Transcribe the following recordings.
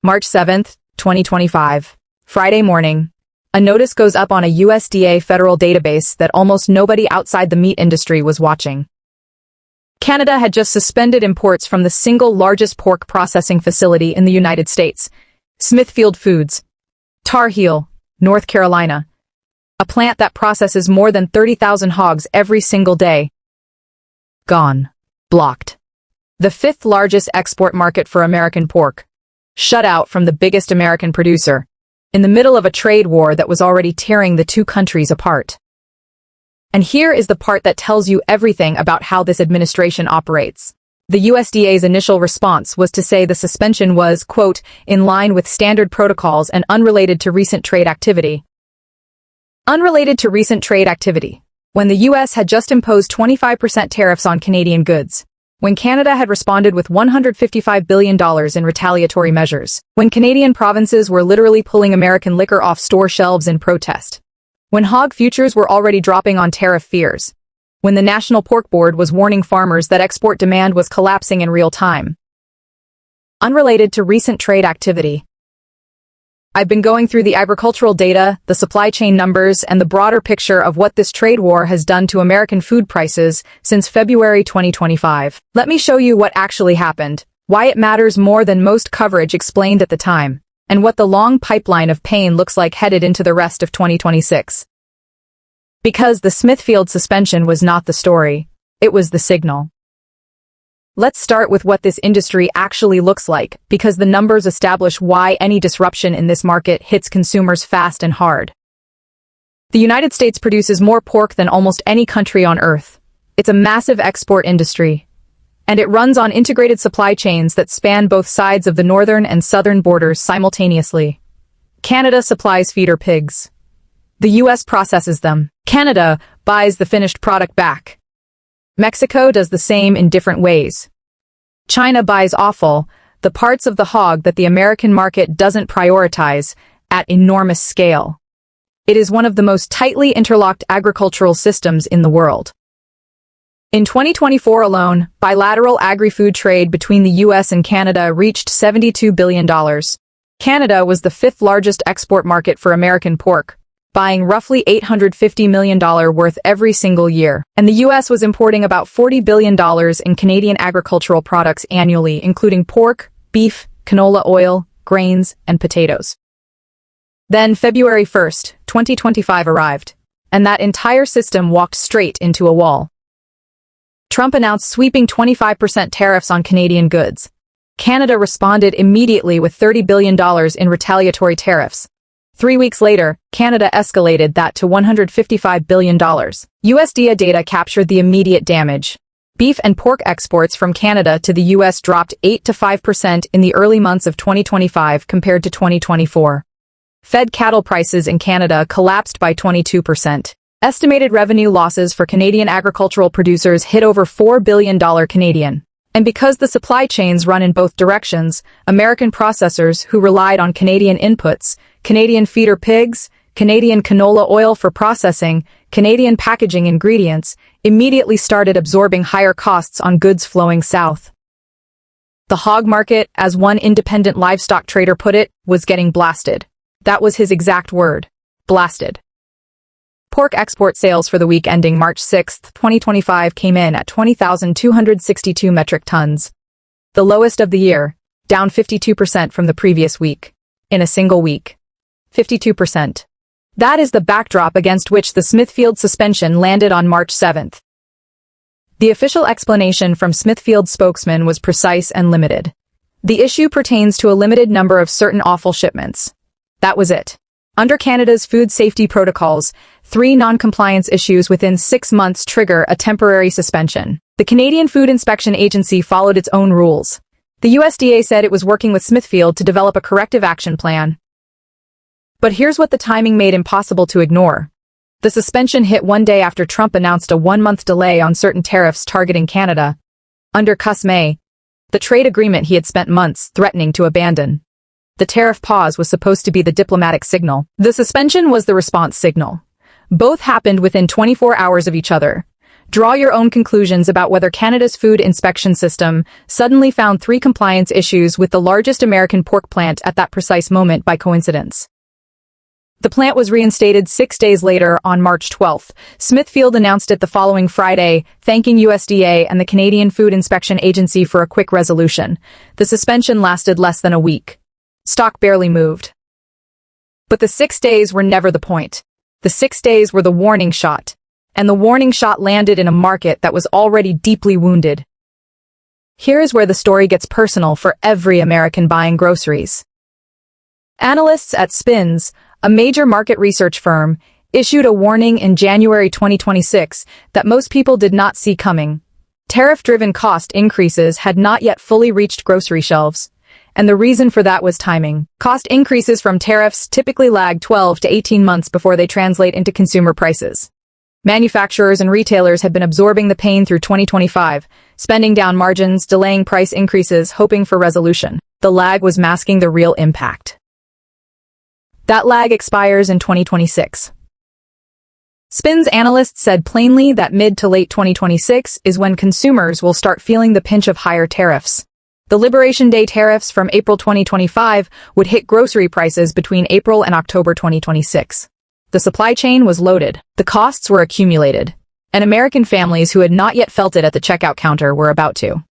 March 7th, 2025. Friday morning. A notice goes up on a USDA federal database that almost nobody outside the meat industry was watching. Canada had just suspended imports from the single largest pork processing facility in the United States, Smithfield Foods, Tar Heel, North Carolina, a plant that processes more than 30,000 hogs every single day. Gone. Blocked. The fifth largest export market for American pork. Shut out from the biggest American producer, in the middle of a trade war that was already tearing the two countries apart. And here is the part that tells you everything about how this administration operates. The USDA's initial response was to say the suspension was, quote, in line with standard protocols and unrelated to recent trade activity. Unrelated to recent trade activity. When the US had just imposed 25% tariffs on Canadian goods. When Canada had responded with $155 billion in retaliatory measures. When Canadian provinces were literally pulling American liquor off store shelves in protest. When hog futures were already dropping on tariff fears. When the National Pork Board was warning farmers that export demand was collapsing in real time. Unrelated to recent trade activity. I've been going through the agricultural data, the supply chain numbers, and the broader picture of what this trade war has done to American food prices since February 2025. Let me show you what actually happened, why it matters more than most coverage explained at the time, and what the long pipeline of pain looks like headed into the rest of 2026. Because the Smithfield suspension was not the story, it was the signal. Let's start with what this industry actually looks like, because the numbers establish why any disruption in this market hits consumers fast and hard. The United States produces more pork than almost any country on Earth. It's a massive export industry. And it runs on integrated supply chains that span both sides of the northern and southern borders simultaneously. Canada supplies feeder pigs. The US processes them. Canada buys the finished product back. Mexico does the same in different ways. China buys offal, the parts of the hog that the American market doesn't prioritize, at enormous scale. It is one of the most tightly interlocked agricultural systems in the world. In 2024 alone, bilateral agri-food trade between the US and Canada reached $72 billion. Canada was the fifth largest export market for American pork, buying roughly $850 million worth every single year, and the US was importing about $40 billion in Canadian agricultural products annually, including pork, beef, canola oil, grains, and potatoes. Then February 1st, 2025 arrived, and that entire system walked straight into a wall. Trump announced sweeping 25% tariffs on Canadian goods. Canada responded immediately with $30 billion in retaliatory tariffs. 3 weeks later, Canada escalated that to $155 billion. USDA data captured the immediate damage. Beef and pork exports from Canada to the US dropped 8 to 5% in the early months of 2025 compared to 2024. Fed cattle prices in Canada collapsed by 22%. Estimated revenue losses for Canadian agricultural producers hit over $4 billion Canadian. And because the supply chains run in both directions, American processors who relied on Canadian inputs, Canadian feeder pigs, Canadian canola oil for processing, Canadian packaging ingredients, immediately started absorbing higher costs on goods flowing south. The hog market, as one independent livestock trader put it, was getting blasted. That was his exact word. Blasted. Pork export sales for the week ending March 6, 2025 came in at 20,262 metric tons. The lowest of the year, down 52% from the previous week. In a single week. 52%. That is the backdrop against which the Smithfield suspension landed on March 7th. The official explanation from Smithfield spokesman was precise and limited. The issue pertains to a limited number of certain offal shipments. That was it. Under Canada's food safety protocols, 3 non-compliance issues within 6 months trigger a temporary suspension. The Canadian Food Inspection Agency followed its own rules. The USDA said it was working with Smithfield to develop a corrective action plan. But here's what the timing made impossible to ignore. The suspension hit one day after Trump announced a 1-month delay on certain tariffs targeting Canada. Under CUSMA, the trade agreement he had spent months threatening to abandon. The tariff pause was supposed to be the diplomatic signal. The suspension was the response signal. Both happened within 24 hours of each other. Draw your own conclusions about whether Canada's food inspection system suddenly found 3 compliance issues with the largest American pork plant at that precise moment by coincidence. The plant was reinstated 6 days later on March 12th. Smithfield announced it the following Friday, thanking USDA and the Canadian Food Inspection Agency for a quick resolution. The suspension lasted less than a week. Stock barely moved. But the 6 days were never the point. The 6 days were the warning shot. And the warning shot landed in a market that was already deeply wounded. Here is where the story gets personal for every American buying groceries. Analysts at Spins, a major market research firm, issued a warning in January 2026 that most people did not see coming. Tariff-driven cost increases had not yet fully reached grocery shelves. And the reason for that was timing. Cost increases from tariffs typically lag 12 to 18 months before they translate into consumer prices. Manufacturers and retailers had been absorbing the pain through 2025, spending down margins, delaying price increases, hoping for resolution. The lag was masking the real impact. That lag expires in 2026. Spins analysts said plainly that mid to late 2026 is when consumers will start feeling the pinch of higher tariffs. The Liberation Day tariffs from April 2025 would hit grocery prices between April and October 2026. The supply chain was loaded, the costs were accumulated, and American families who had not yet felt it at the checkout counter were about to.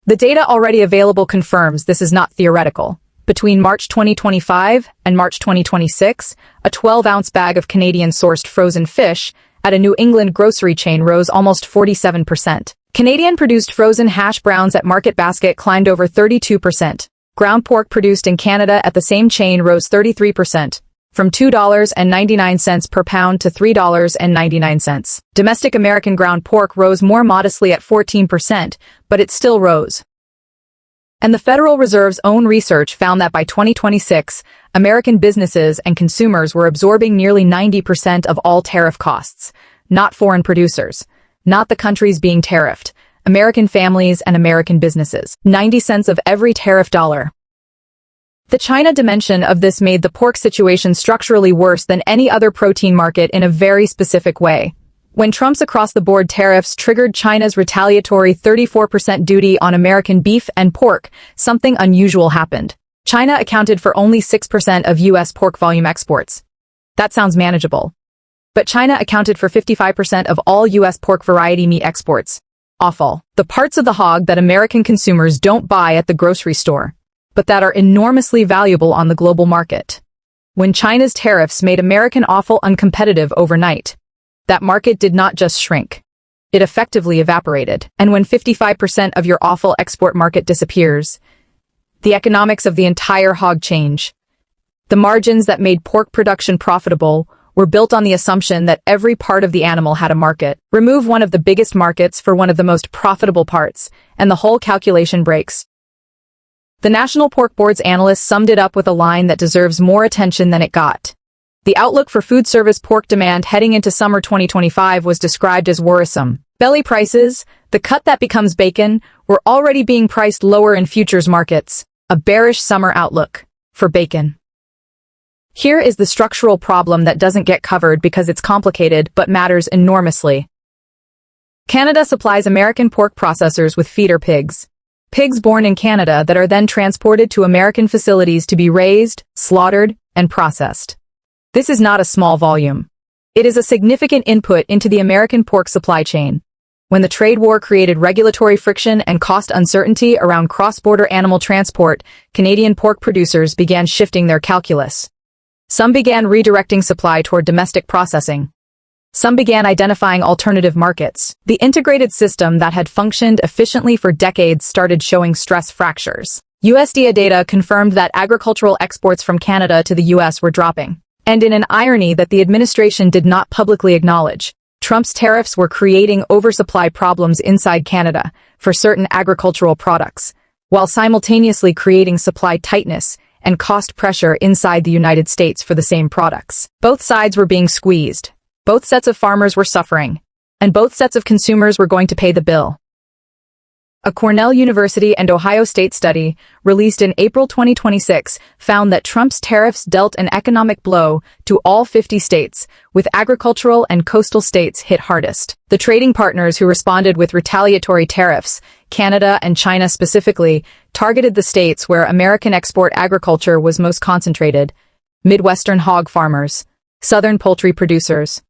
The data already available confirms this is not theoretical. Between March 2025 and March 2026, a 12-ounce bag of Canadian-sourced frozen fish at a New England grocery chain rose almost 47%. Canadian-produced frozen hash browns at Market Basket climbed over 32%. Ground pork produced in Canada at the same chain rose 33%. From $2.99 per pound to $3.99. Domestic American ground pork rose more modestly at 14%, but it still rose. And the Federal Reserve's own research found that by 2026, American businesses and consumers were absorbing nearly 90% of all tariff costs, not foreign producers, not the countries being tariffed, American families and American businesses. 90 cents of every tariff dollar. The China dimension of this made the pork situation structurally worse than any other protein market in a very specific way. When Trump's across-the-board tariffs triggered China's retaliatory 34% duty on American beef and pork, something unusual happened. China accounted for only 6% of U.S. pork volume exports. That sounds manageable. But China accounted for 55% of all U.S. pork variety meat exports. Awful. The parts of the hog that American consumers don't buy at the grocery store, but that are enormously valuable on the global market. When China's tariffs made American offal uncompetitive overnight, that market did not just shrink. It effectively evaporated. And when 55% of your offal export market disappears, the economics of the entire hog change. The margins that made pork production profitable were built on the assumption that every part of the animal had a market. Remove one of the biggest markets for one of the most profitable parts, and the whole calculation breaks. The National Pork Board's analysts summed it up with a line that deserves more attention than it got. The outlook for food service pork demand heading into summer 2025 was described as worrisome. Belly prices, the cut that becomes bacon, were already being priced lower in futures markets. A bearish summer outlook for bacon. Here is the structural problem that doesn't get covered because it's complicated but matters enormously. Canada supplies American pork processors with feeder pigs. Pigs born in Canada that are then transported to American facilities to be raised, slaughtered, and processed. This is not a small volume. It is a significant input into the American pork supply chain. When the trade war created regulatory friction and cost uncertainty around cross-border animal transport, Canadian pork producers began shifting their calculus. Some began redirecting supply toward domestic processing. Some began identifying alternative markets. The integrated system that had functioned efficiently for decades started showing stress fractures. USDA data confirmed that agricultural exports from Canada to the U.S. were dropping. And in an irony that the administration did not publicly acknowledge, Trump's tariffs were creating oversupply problems inside Canada for certain agricultural products, while simultaneously creating supply tightness and cost pressure inside the United States for the same products. Both sides were being squeezed. Both sets of farmers were suffering, and both sets of consumers were going to pay the bill. A Cornell University and Ohio State study, released in April 2026, found that Trump's tariffs dealt an economic blow to all 50 states, with agricultural and coastal states hit hardest. The trading partners who responded with retaliatory tariffs, Canada and China specifically, targeted the states where American export agriculture was most concentrated: Midwestern hog farmers, Southern poultry producers,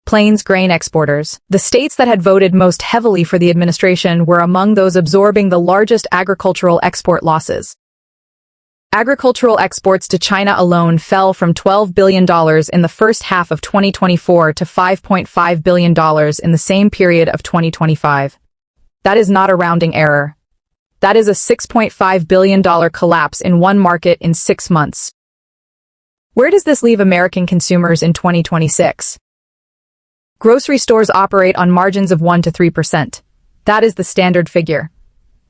Plains grain exporters. The states that had voted most heavily for the administration were among those absorbing the largest agricultural export losses. Agricultural exports to China alone fell from $12 billion in the first half of 2024 to $5.5 billion in the same period of 2025. That is not a rounding error. That is a $6.5 billion collapse in one market in 6 months. Where does this leave American consumers in 2026? Grocery stores operate on margins of 1 to 3%. That is the standard figure.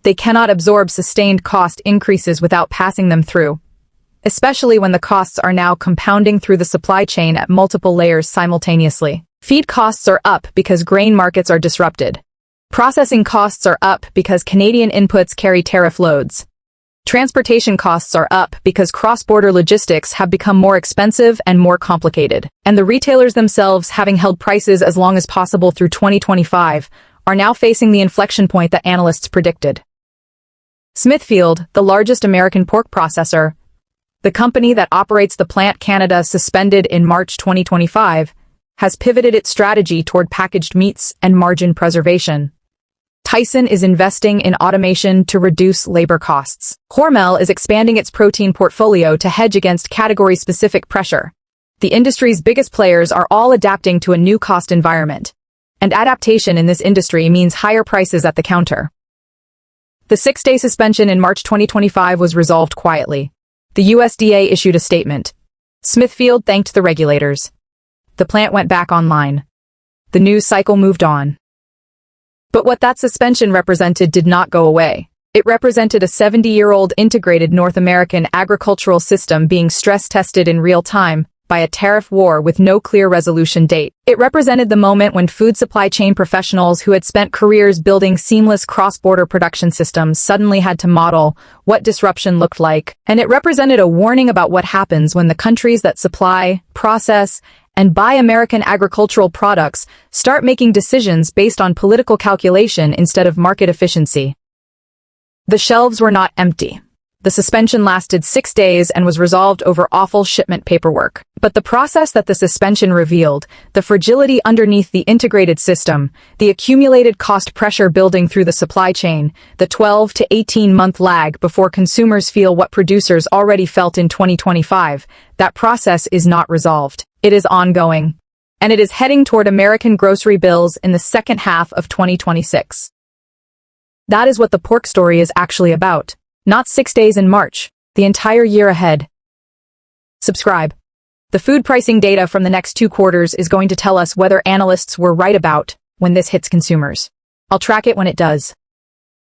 They cannot absorb sustained cost increases without passing them through, especially when the costs are now compounding through the supply chain at multiple layers simultaneously. Feed costs are up because grain markets are disrupted. Processing costs are up because Canadian inputs carry tariff loads. Transportation costs are up because cross-border logistics have become more expensive and more complicated. And the retailers themselves, having held prices as long as possible through 2025, are now facing the inflection point that analysts predicted. Smithfield, the largest American pork processor, the company that operates the plant Canada suspended in March 2025, has pivoted its strategy toward packaged meats and margin preservation. Tyson is investing in automation to reduce labor costs. Hormel is expanding its protein portfolio to hedge against category-specific pressure. The industry's biggest players are all adapting to a new cost environment. And adaptation in this industry means higher prices at the counter. The 6-day suspension in March 2025 was resolved quietly. The USDA issued a statement. Smithfield thanked the regulators. The plant went back online. The news cycle moved on. But what that suspension represented did not go away. It represented a 70-year-old integrated North American agricultural system being stress-tested in real time by a tariff war with no clear resolution date. It represented the moment when food supply chain professionals who had spent careers building seamless cross-border production systems suddenly had to model what disruption looked like. And it represented a warning about what happens when the countries that supply, process, and buy American agricultural products start making decisions based on political calculation instead of market efficiency. The shelves were not empty. The suspension lasted 6 days and was resolved over awful shipment paperwork. But the process that the suspension revealed, the fragility underneath the integrated system, the accumulated cost pressure building through the supply chain, the 12 to 18-month lag before consumers feel what producers already felt in 2025, that process is not resolved. It is ongoing. And it is heading toward American grocery bills in the second half of 2026. That is what the pork story is actually about. Not 6 days in March, the entire year ahead. Subscribe. The food pricing data from the next 2 quarters is going to tell us whether analysts were right about when this hits consumers. I'll track it when it does.